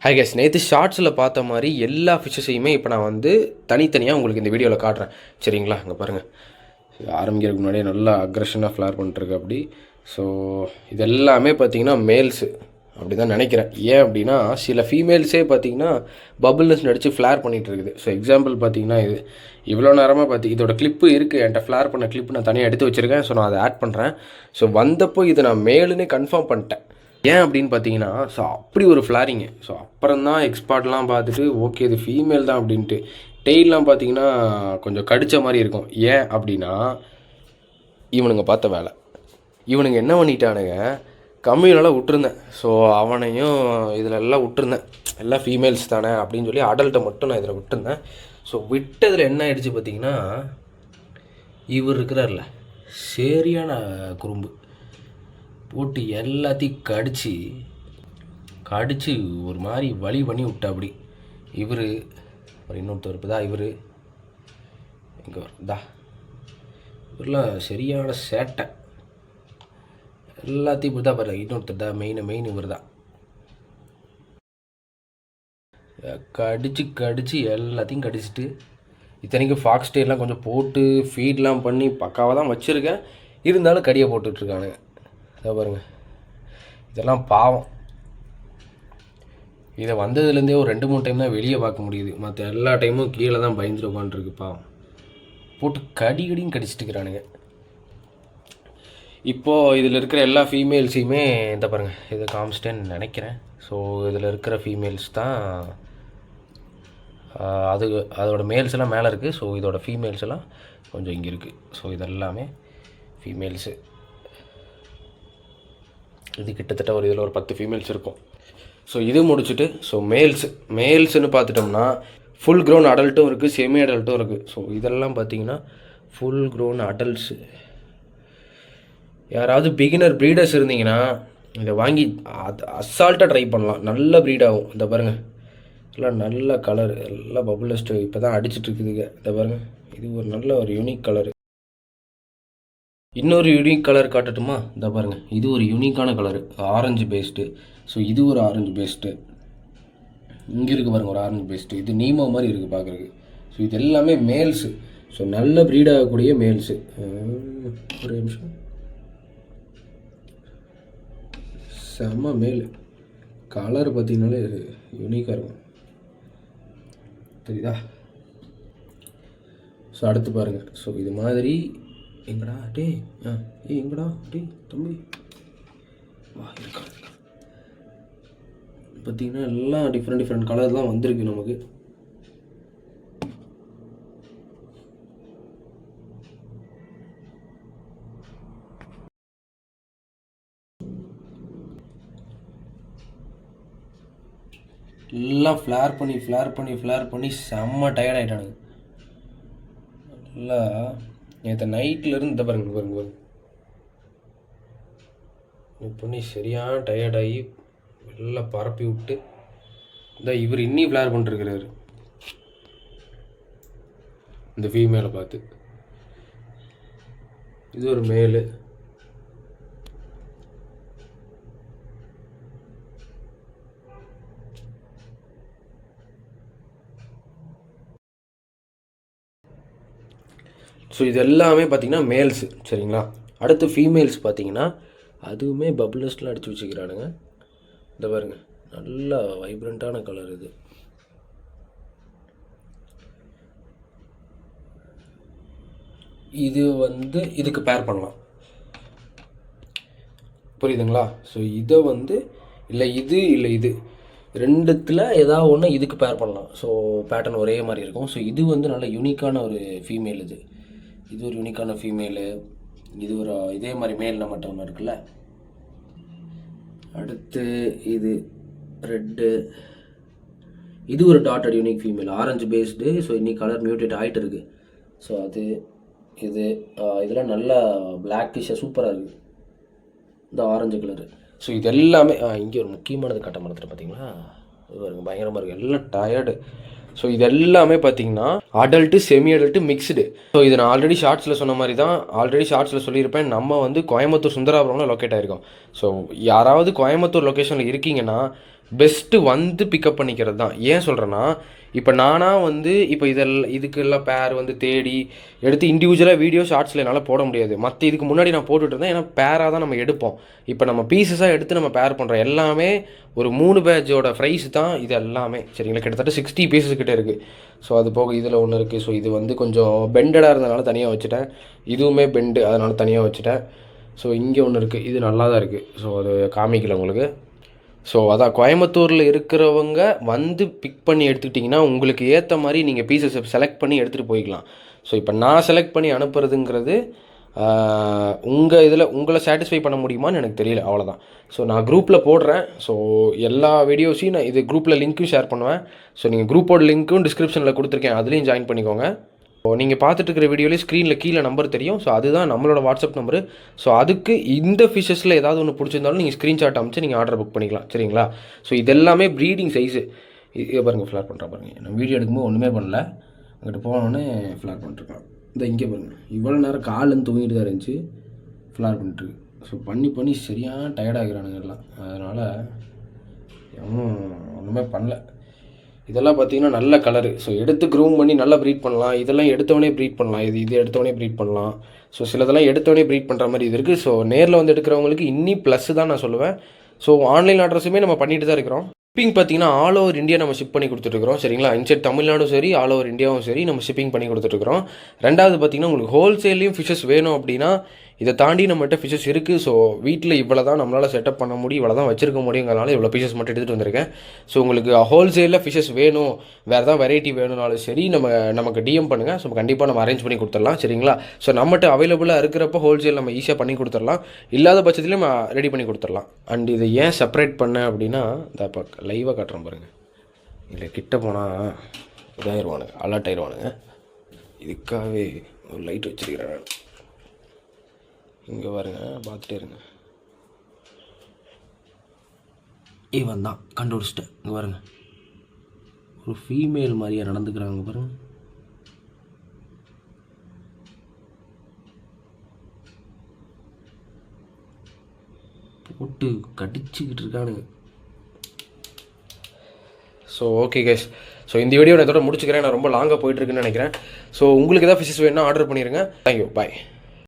High case, நேற்று ஷார்ட்ஸில் பார்த்த மாதிரி எல்லா ஃபிஷ்ஷஸையுமே இப்போ நான் வந்து தனித்தனியாக உங்களுக்கு இந்த வீடியோவில் காட்டுறேன். சரிங்களா? இங்கே பாருங்கள், ஆரம்பிக்கிறதுக்கு முன்னாடியே நல்லா அக்ரெஷனாக ஃப்ளார் பண்ணிட்டுருக்கு அப்படி. ஸோ இது எல்லாமே பார்த்தீங்கன்னா மேல்ஸு அப்படி தான் நினைக்கிறேன். ஏன் அப்படின்னா சில ஃபீமேல்ஸே பார்த்தீங்கன்னா பபுள்னஸ் நடித்து ஃப்ளார் பண்ணிகிட்டு இருக்குது. ஸோ எக்ஸாம்பிள் பார்த்தீங்கன்னா இது இவ்வளோ நேரமாக இதோட கிளிப்பு இருக்குது என்கிட்ட, ஃப்ளார் பண்ண கிளிப்பு நான் தனியாக எடுத்து வச்சுருக்கேன். ஸோ நான் அதை ஆட் பண்ணுறேன். ஸோ வந்தப்போ இதை நான் மேலுன்னே கன்ஃபார்ம் பண்ணிட்டேன். ஏன் அப்படின்னு பார்த்தீங்கன்னா, ஸோ அப்படி ஒரு ஃப்ளாரிங்கு. ஸோ அப்புறம் தான் எக்ஸ்பர்ட்லாம் பார்த்துட்டு ஓகே இது ஃபீமேல் தான் அப்படின்ட்டு. டெய்லாம் பார்த்தீங்கன்னா கொஞ்சம் கடித்த மாதிரி இருக்கும். ஏன் அப்படின்னா இவனுங்க பார்த்த வேலை. இவனுங்க என்ன பண்ணிட்டானுங்க, கம்மியிலலாம் விட்டுருந்தேன். ஸோ அவனையும் இதில் எல்லாம் விட்டுருந்தேன், எல்லாம் ஃபீமேல்ஸ் தானே அப்படின்னு சொல்லி அடல்ட்டை மட்டும் நான் இதில் விட்டுருந்தேன். ஸோ விட்டதில் என்ன ஆயிடுச்சு பார்த்தீங்கன்னா, இவர் இருக்கிறார்ல சரியான குறும்பு போட்டு எல்லாத்தையும் கடிச்சு ஒரு மாதிரி வழி பண்ணி விட்டா. அப்படி இவர் ஒரு இன்னொருத்தர் இருப்பதா, இவர் எங்கே வருதா, இவரெலாம் சரியான சேட்டை. எல்லாத்தையும் இப்படி தான் பாரு, இன்னொருத்தர் தான் மெயின் இவர் தான். கடிச்சு எல்லாத்தையும் கடிச்சிட்டு, இத்தனைக்கும் ஃபாக்ஸ் டேலாம் கொஞ்சம் போட்டு ஃபீட்லாம் பண்ணி பக்காவாக தான் வச்சுருக்கேன். இருந்தாலும் கடியை போட்டுட்ருக்கானுங்க. இதை பாருங்கள், இதெல்லாம் பாவம். இதை வந்ததுலேருந்தே ஒரு 2-3 டைம் தான் வெளியே பார்க்க முடியுது. மற்ற எல்லா டைமும் கீழே தான் பயந்துட்டு உட்காந்துருக்கு. பாவம் போட்டு கடின்னு கடிச்சிட்டுக்கிறானுங்க. இப்போது இதில் இருக்கிற எல்லா ஃபீமேல்ஸையுமே இந்த பாருங்கள், இதை காமிச்சிட்டேன்னு நினைக்கிறேன். ஸோ இதில் இருக்கிற ஃபீமேல்ஸ் தான் அதோட மேல்ஸ் எல்லாம் மேலே இருக்குது. ஸோ இதோட ஃபீமேல்ஸ் எல்லாம் கொஞ்சம் இங்கே இருக்குது. ஸோ இதெல்லாமே ஃபீமேல்ஸு. இது கிட்டத்தட்ட ஒரு இதில் ஒரு 10 ஃபீமேல்ஸ் இருக்கும். ஸோ இது முடிச்சுட்டு ஸோ மேல்ஸுன்னு பார்த்துட்டோம்னா ஃபுல் க்ரோன் அடல்ட்டும் இருக்குது, செமி அடல்ட்டும் இருக்குது. ஸோ இதெல்லாம் பார்த்தீங்கன்னா ஃபுல் க்ரோன் அடல்ட்ஸு. யாராவது பிகினர் ப்ரீடர்ஸ் இருந்தீங்கன்னா இதை வாங்கி அசால்ட்டாக ட்ரை பண்ணலாம். நல்ல ப்ரீட் ஆகும். இந்த பாருங்கள், எல்லாம் நல்ல கலர், எல்லாம் பபுளஸ்ட்டு இப்போ தான் அடிச்சிட்ருக்குதுங்க. இந்த பாருங்கள், இது ஒரு நல்ல ஒரு யூனிக் கலரு. இன்னொரு யூனிக் கலர் காட்டட்டுமா? இந்த பாருங்கள், இது ஒரு யூனிக்கான கலரு, ஆரஞ்சு பேஸ்ட்டு. ஸோ இது ஒரு ஆரஞ்சு பேஸ்ட்டு. இங்கே இருக்குது பாருங்கள் ஒரு ஆரஞ்சு பேஸ்ட்டு. இது நீமோ மாதிரி இருக்குது பார்க்குறதுக்கு. ஸோ இது எல்லாமே மேல்ஸு. ஸோ நல்ல ப்ரீட் ஆகக்கூடிய மேல்ஸு. ஒரு நிமிஷம், செம்ம மேல். கலர் பார்த்தீங்கன்னாலே யூனிக்காக இருக்கும், தெரியுதா? ஸோ அடுத்து பாருங்கள். ஸோ இது மாதிரி எங்கடா டே எங்கடா டே தம்பி வா, இருக்கா பார்த்தீங்கன்னா எல்லாம் டிஃப்ரெண்ட் கலர் தான் வந்திருக்கு நமக்கு. எல்லாம் ஃப்ளார் பண்ணி செம்ம டயர்ட் ஆகிட்டானுங்க. நல்லா நேற்று நைட்லேருந்து இந்த பாருங்க பண்ணி சரியான டயர்டாகி எல்லாம் பரப்பி விட்டு இந்த இவர் இன்னி ஃப்ளார் பண்ணிருக்கிறாரு இந்த ஃபீமேலை பார்த்து. இது ஒரு மேலு. ஸோ இது எல்லாமே பார்த்திங்கன்னா மேல்ஸு. சரிங்களா? அடுத்து ஃபீமேல்ஸ் பார்த்திங்கன்னா அதுவுமே பபுளஸ்லாம் அடித்து வச்சுக்கிறானுங்க. இந்த பாருங்க, நல்ல வைப்ரண்ட்டான கலர் இது. இது வந்து இதுக்கு பேர் பண்ணலாம், புரியுதுங்களா? ஸோ இதை வந்து இல்லை இது ரெண்டுத்தில் ஏதாவது ஒன்று இதுக்கு பேர் பண்ணலாம். ஸோ பேட்டர்ன் ஒரே மாதிரி இருக்கும். ஸோ இது வந்து நல்ல யூனிக்கான ஒரு ஃபீமேல். இது ஒரு யூனிக்கான ஃபீமேலு. இது ஒரு இதே மாதிரி மேல் நம்மகிட்ட ஒன்று இருக்குல்ல. அடுத்து இது ரெட்டு, இது ஒரு dotted unique female, orange based. So இன்னைக்கு கலர் மியூட்டேட் ஆகிட்டு இருக்குது. ஸோ அது இதெல்லாம் நல்லா பிளாக்கிஷாக சூப்பராக இருக்குது இந்த ஆரஞ்சு கலரு. ஸோ இது எல்லாமே இங்கே ஒரு முக்கியமானது கட்ட மரத்தில் பார்த்தீங்களா, இது பாருங்க பயங்கரமாக இருக்குது, எல்லாம் டயர்டு. ஸோ இது எல்லாமே பார்த்தீங்கன்னா adult semi adult mixed. So இது நான் ஆல்ரெடி ஷார்ட்ஸில் சொன்ன மாதிரி தான், ஆல்ரெடி ஷார்ட்ஸில் சொல்லியிருப்பேன். நம்ம வந்து கோயம்புத்தூர் சுந்தராபுரம்ல லொக்கேட் ஆகிருக்கோம். ஸோ யாராவது கோயம்புத்தூர் லொக்கேஷனில் இருக்கீங்கன்னா பெஸ்ட்டு வந்து பிக்கப் பண்ணிக்கிறது தான். ஏன் சொல்கிறேன்னா, இப்போ நானாக வந்து இப்போ இதுக்கெல்லாம் பேர் வந்து தேடி எடுத்து இண்டிவிஜுவலாக வீடியோ ஷார்ட்ஸில் என்னால் போட முடியாது. மற்ற இதுக்கு முன்னாடி நான் போட்டுட்டு இருந்தேன். ஏன்னா பேராக தான் நம்ம எடுப்போம். இப்போ நம்ம பீசஸாக எடுத்து நம்ம பேர் பண்ணுறோம். எல்லாமே ஒரு 3 பேட்சோட ப்ரைஸ் தான் இது எல்லாமே. சரிங்களா, கிட்டத்தட்ட 60 பீசஸ் கிட்டே இருக்குது. ஸோ அது போக இதில் ஒன்று இருக்குது. ஸோ இது வந்து கொஞ்சம் பெண்டடாக இருந்ததுனால தனியாக வச்சுட்டேன். இதுவுமே பெண்டு, அதனால் தனியாக வச்சுட்டேன். ஸோ இங்கே ஒன்று இருக்குது, இது நல்லா தான் இருக்குது. ஸோ அது காமிக்கல உங்களுக்கு. ஸோ அதான் கோயம்புத்தூரில் இருக்கிறவங்க வந்து பிக் பண்ணி எடுத்துக்கிட்டிங்கன்னா உங்களுக்கு ஏற்ற மாதிரி நீங்கள் பீசஸை செலக்ட் பண்ணி எடுத்துகிட்டு போய்க்கலாம். ஸோ இப்போ நான் செலக்ட் பண்ணி அனுப்புறதுங்கிறது உங்கள் இதில் உங்களை சாட்டிஸ்ஃபை பண்ண முடியுமான்னு எனக்கு தெரியல, அவ்வளோதான். ஸோ நான் குரூப்பில் போடுறேன். ஸோ எல்லா வீடியோஸையும் நான் இது குரூப்பில் லிங்க்கும் ஷேர் பண்ணுவேன். ஸோ நீங்கள் குரூப்போட லிங்க்கும் டிஸ்கிரிப்ஷனில் கொடுத்துருக்கேன், அதுலேயும் ஜாயின் பண்ணிக்கோங்க. ஸோ நீங்கள் பார்த்துட்டு இருக்கிற வீடியோலேயே ஸ்க்ரீனில் கீழே நம்பர் தெரியும். ஸோ அதுதான் நம்மளோட வாட்ஸ்அப் நம்பரு. ஸோ அதுக்கு இந்த ஃபிஷஸில் ஏதாவது ஒன்று பிடிச்சிருந்தாலும் நீங்கள் ஸ்க்ரீன்ஷாட் அமைச்சு நீங்கள் ஆர்டர் புக் பண்ணிக்கலாம். சரிங்களா, ஸோ இதெல்லாமே ப்ரீடிங் சைஸு. இது பாருங்கள், ஃப்ளார் பண்ணுறேன் பாருங்கள். நான் வீடியோ எடுக்கும்போது ஒன்றுமே பண்ணல, அங்கிட்டு போனோடனே ஃப்ளார் பண்ணிட்டுருக்கேன். இந்த இங்கே பாருங்கள், இவ்வளோ நேரம் காலன்னு தூங்கிட்டு தான் இருந்துச்சு, ஃப்ளார் பண்ணிட்டுருக்கு. ஸோ பண்ணி சரியாக டயர்டாகிறானுங்க எல்லாம். அதனால் ஒன்றுமே பண்ணல. இதெல்லாம் பார்த்தீங்கன்னா நல்ல கலரு. ஸோ எடுத்து க்ரூம் பண்ணி நல்லா ப்ரீட் பண்ணலாம். இதெல்லாம் எடுத்தவொடனே ப்ரீட் பண்ணலாம். இது எடுத்தவொடனே ப்ரீட் பண்ணலாம். ஸோ சிலதெல்லாம் எடுத்தவொடனே ப்ரீட் பண்ணுற மாதிரி இது இருக்குது. ஸோ நேரில் வந்து எடுக்கிறவங்களுக்கு இன்னி ப்ளஸ் தான் நான் சொல்லுவேன். ஸோ ஆன்லைன் ஆர்டர்ஸுமே நம்ம பண்ணிட்டு தான் இருக்கிறோம். ஷிப்பிங் பார்த்தீங்கன்னா ஆல் ஓவர் இந்தியா நம்ம ஷிப் பண்ணி கொடுத்துட்ருக்கோம். சரிங்களா, இன்சைட் தமிழ்நாடும் சரி, ஆல் ஓவர் இந்தியாவும் சரி, நம்ம ஷிப்பிங் பண்ணி கொடுத்துட்ருக்கோம். ரெண்டாவது பார்த்தீங்கன்னா உங்களுக்கு ஹோல்சேல்லையும் ஃபிஷஸ் வேணும் அப்படின்னா இதை தாண்டி நம்மகிட்ட ஃபிஷஸ் இருக்குது. ஸோ வீட்டில் இவ்வளோ தான் நம்மளால் செட்டப் பண்ண முடியும், இவ்வளோ தான் வச்சிருக்க முடியுங்கிறனால இவ்வளோ பீசஸ் மட்டும் எடுத்துகிட்டு வந்திருக்கேன். ஸோ உங்களுக்கு ஹோல்சேலில் ஃபிஷஸ் வேணும், வேறு ஏதாவது வெரைட்டி வேணும்னாலும் சரி நமக்கு டிஎம் பண்ணுங்கள். ஸோ கண்டிப்பாக நம்ம அரேஞ்ச் பண்ணி கொடுத்துடலாம். சரிங்களா, ஸோ நம்மகிட்ட அவைலபிளாக இருக்கிறப்போ ஹோல்சேல் நம்ம ஈஸியாக பண்ணி கொடுத்துடலாம். இல்லாத பட்சத்துலேயும் நம்ம ரெடி பண்ணி கொடுத்துடலாம். அண்ட் இதை ஏன் செப்பரேட் பண்ணேன் அப்படின்னா, இந்த இப்போ லைவாக காட்டுறேன் பாருங்கள். இல்லை கிட்ட போனால் இதாகிடுவானுங்க, அலர்ட் ஆயிடுவானுங்க. இதுக்காகவே ஒரு லைட் வச்சுருக்கிறேன். இங்கே பாருங்க, பார்த்துட்டே இருங்க. இவன் தான் கண்டுபிடிச்சிட்டேன். இங்கே பாருங்க, ஒரு ஃபீமேல் மாதிரியா நடந்துக்கிறாங்க பாருங்க. போட்டு கடிச்சுக்கிட்டு இருக்கானுங்க. ஸோ ஓகே கைஸ், ஸோ இந்த வீடியோ நான் இதோட முடிச்சுக்கிறேன். நான் ரொம்ப லாங்காக போயிட்டுருக்குன்னு நினைக்கிறேன். ஸோ உங்களுக்கு எதாவது ஃபிஷஸ் வேணும்னா ஆர்டர் பண்ணிடுங்க. தேங்க்யூ, பாய்.